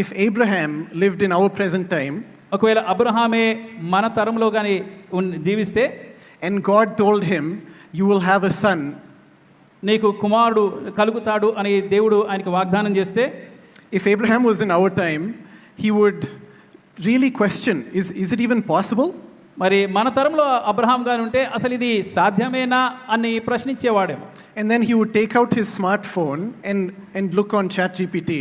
if Abraham lived in our present time, ఒకవేళ అబ్రహామే మన తరంలో కానీ జీవిస్తే, and God told him, you will have a son, నీకు కుమారుడు కలుగుతాడు అని దేవుడు ఆయనకి వాగ్దానం చేస్తే, if Abraham was in our time, he would really question, is it even possible? మరి మన తరంలో అబ్రహాం గారు ఉంటే అసలు ఇది సాధ్యమేనా అని ప్రశ్నించేవాడేమో. And then he would take out his smartphone and look on ChatGPT.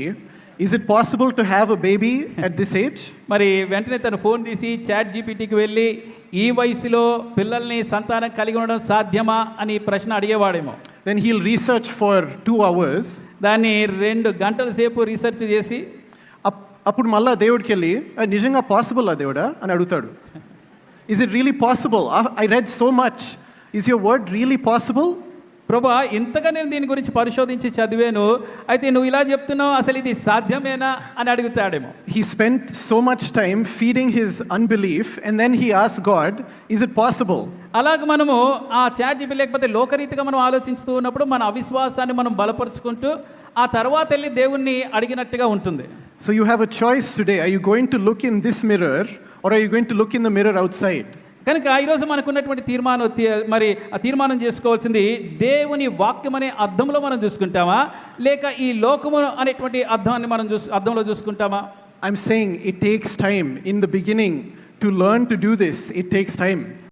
Is it possible to have a baby at this age? మరి వెంటనే తన ఫోన్ తీసి చాట్ జీపీటీకి వెళ్ళి ఈ వయసులో పిల్లల్ని సంతానం కలిగి ఉండడం సాధ్యమా అని ప్రశ్న అడిగేవాడేమో. Then he'll research for 2 hours. దాన్ని 2 గంటల సేపు రీసెర్చ్ చేసి అప్పుడు మళ్ళా దేవుడికి వెళ్ళి నిజంగా పాసిబుల్ ఆ దేవుడా అని అడుగుతాడు. Is it really possible? I read so much. Is your word really possible? ప్రభా, ఇంతగా నేను దీని గురించి పరిశోధించి చదివాను, అయితే నువ్వు ఇలా చెప్తున్నావు, అసలు ఇది సాధ్యమేనా అని అడుగుతాడేమో. He spent so much time feeding his unbelief and then he asked God, is it possible? అలాగ మనము ఆ చాట్ జీపీ లేకపోతే లోకరీతిగా మనం ఆలోచిస్తూ ఉన్నప్పుడు మన అవిశ్వాసాన్ని మనం బలపరుచుకుంటూ ఆ తర్వాత వెళ్ళి దేవుణ్ణి అడిగినట్టుగా ఉంటుంది. So you have a choice today. Are you going to look in this mirror or are you going to look in the mirror outside? కనుక ఈరోజు మనకున్నటువంటి మరి ఆ తీర్మానం చేసుకోవాల్సింది, దేవుని వాక్యం అనే అద్దంలో మనం చూసుకుంటామా, లేక ఈ లోకము అనేటువంటి అద్దాన్ని మనం అద్దంలో చూసుకుంటామా? I'm saying it takes time in the beginning to learn to do this. It takes time.